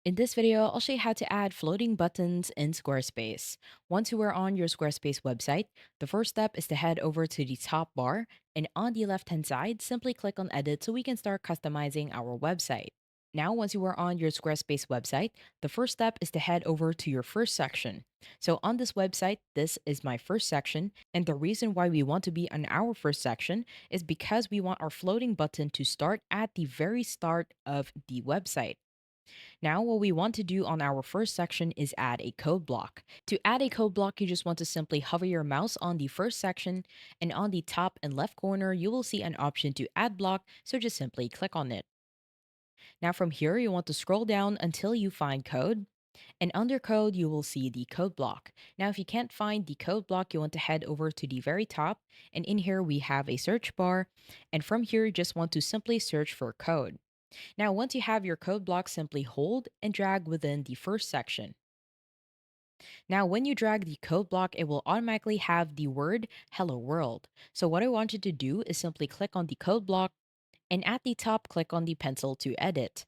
In this video, I'll show you how to add floating buttons in Squarespace. Once you are on your Squarespace website, the first step is to head over to the top bar, and on the left-hand side, simply click on Edit so we can start customizing our website. Now, once you are on your Squarespace website, the first step is to head over to your first section. So on this website, this is my first section, and the reason why we want to be on our first section is because we want our floating button to start at the very start of the website. Now, what we want to do on our first section is add a code block. To add a code block, you just want to simply hover your mouse on the first section, and on the top and left corner, you will see an option to add block, so just simply click on it. Now, from here, you want to scroll down until you find code, and under code, you will see the code block. Now, if you can't find the code block, you want to head over to the very top, and in here, we have a search bar, and from here, you just want to simply search for code. Now, once you have your code block, simply hold and drag within the first section. Now, when you drag the code block, it will automatically have the word Hello World. So, what I want you to do is simply click on the code block, and at the top, click on the pencil to edit.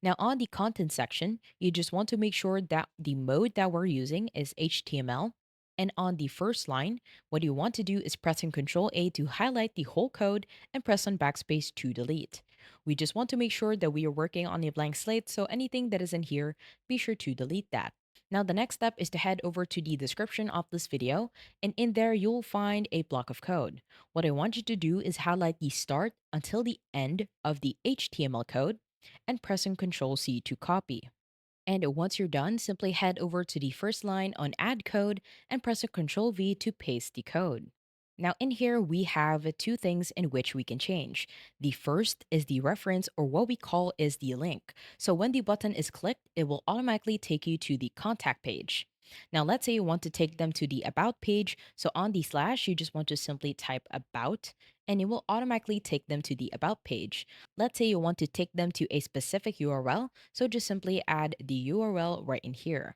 Now, on the content section, you just want to make sure that the mode that we're using is HTML. And on the first line, what you want to do is pressing Control A to highlight the whole code and press on backspace to delete. We just want to make sure that we are working on a blank slate, so anything that is in here, be sure to delete that. Now, the next step is to head over to the description of this video, and in there, you'll find a block of code. What I want you to do is highlight the start until the end of the HTML code and pressing Ctrl C to copy. And once you're done, simply head over to the first line on Add Code and press a Ctrl V to paste the code. Now, in here, we have two things in which we can change. The first is the reference, or what we call is the link. So when the button is clicked, it will automatically take you to the contact page. Now, let's say you want to take them to the About page. So on the slash, you just want to simply type About, and it will automatically take them to the About page. Let's say you want to take them to a specific URL, so just simply add the URL right in here.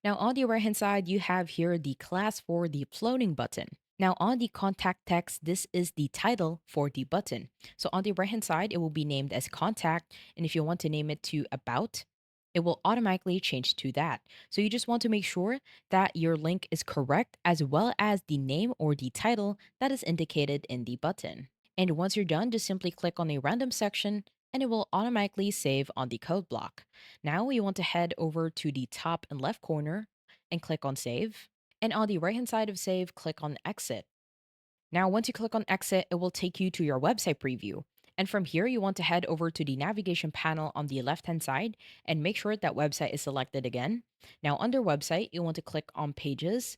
Now, on the right hand side, you have here the class for the floating button. Now, on the contact text, this is the title for the button. So, on the right hand side, it will be named as contact. And if you want to name it to about, it will automatically change to that. So, you just want to make sure that your link is correct as well as the name or the title that is indicated in the button. And once you're done, just simply click on a random section and it will automatically save on the code block. Now we want to head over to the top and left corner and click on save. And on the right hand side of save, click on exit. Now, once you click on exit, it will take you to your website preview. And from here, you want to head over to the navigation panel on the left hand side and make sure that website is selected again. Now, under website, you want to click on pages,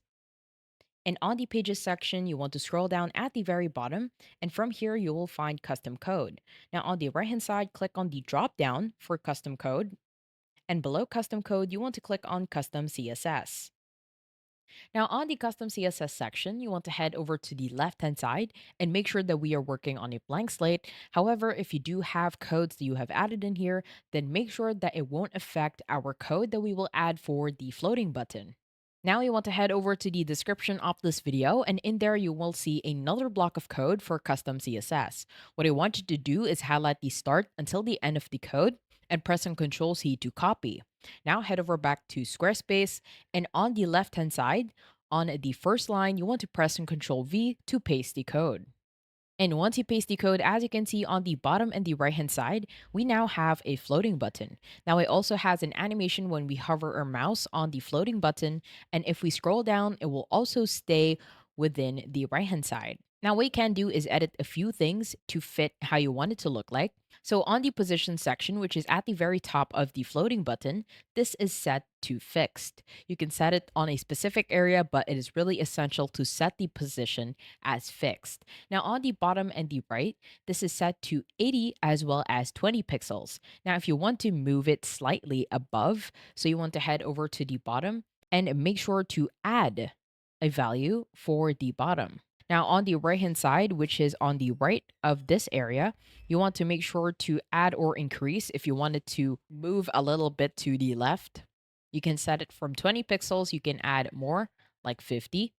and on the pages section, you want to scroll down at the very bottom. And from here, you will find custom code. Now, on the right hand side, click on the drop down for custom code. And below custom code, you want to click on custom CSS. Now, on the custom CSS section, you want to head over to the left hand side and make sure that we are working on a blank slate. However, if you do have codes that you have added in here, then make sure that it won't affect our code that we will add for the floating button. Now you want to head over to the description of this video, and in there you will see another block of code for custom CSS. What I want you to do is highlight the start until the end of the code and press on Ctrl C to copy. Now head over back to Squarespace, and on the left hand side, on the first line, you want to press on Ctrl V to paste the code. And once you paste the code, as you can see on the bottom and the right hand side, we now have a floating button. Now it also has an animation when we hover our mouse on the floating button. And if we scroll down, it will also stay within the right hand side. Now, what you can do is edit a few things to fit how you want it to look like. So, on the position section, which is at the very top of the floating button, this is set to fixed. You can set it on a specific area, but it is really essential to set the position as fixed. Now, on the bottom and the right, this is set to 80 as well as 20 pixels. Now, if you want to move it slightly above, so you want to head over to the bottom and make sure to add a value for the bottom. Now, on the right hand side, which is on the right of this area, you want to make sure to add or increase if you wanted to move a little bit to the left. You can set it from 20 pixels, you can add more, like 50,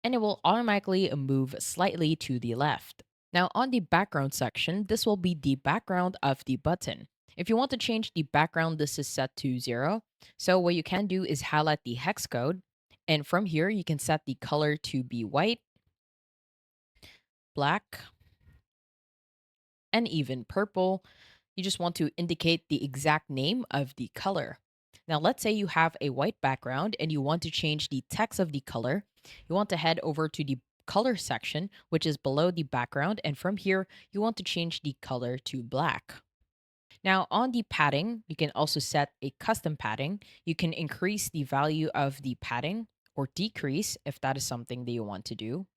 and it will automatically move slightly to the left. Now, on the background section, this will be the background of the button. If you want to change the background, this is set to 0. So what you can do is highlight the hex code. And from here, you can set the color to be white, black, and even purple. You just want to indicate the exact name of the color. Now, let's say you have a white background and you want to change the text of the color. You want to head over to the color section, which is below the background. And from here, you want to change the color to black. Now, on the padding, you can also set a custom padding. You can increase the value of the padding or decrease if that is something that you want to do.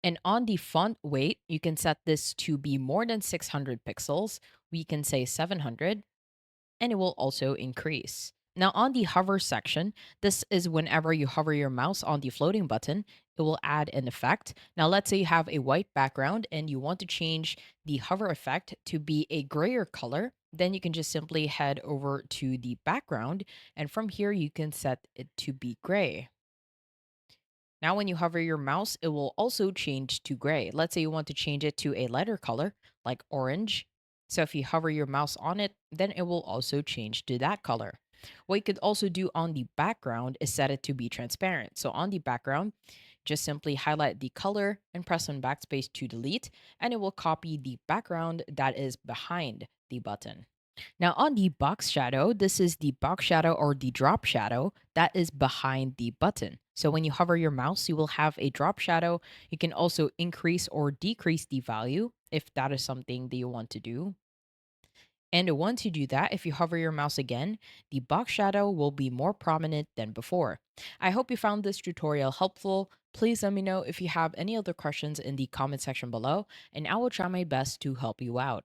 And on the font weight, you can set this to be more than 600 pixels. We can say 700, and it will also increase. Now, on the hover section, this is whenever you hover your mouse on the floating button, it will add an effect. Now, let's say you have a white background and you want to change the hover effect to be a grayer color. Then you can just simply head over to the background, and from here, you can set it to be gray. Now, when you hover your mouse, it will also change to gray. Let's say you want to change it to a lighter color, like orange. So if you hover your mouse on it, then it will also change to that color. What you could also do on the background is set it to be transparent. So on the background, just simply highlight the color and press on backspace to delete, and it will copy the background that is behind the button. Now, on the box shadow, this is the box shadow or the drop shadow that is behind the button. So when you hover your mouse, you will have a drop shadow. You can also increase or decrease the value if that is something that you want to do. And once you do that, if you hover your mouse again, the box shadow will be more prominent than before. I hope you found this tutorial helpful. Please let me know if you have any other questions in the comment section below, and I will try my best to help you out.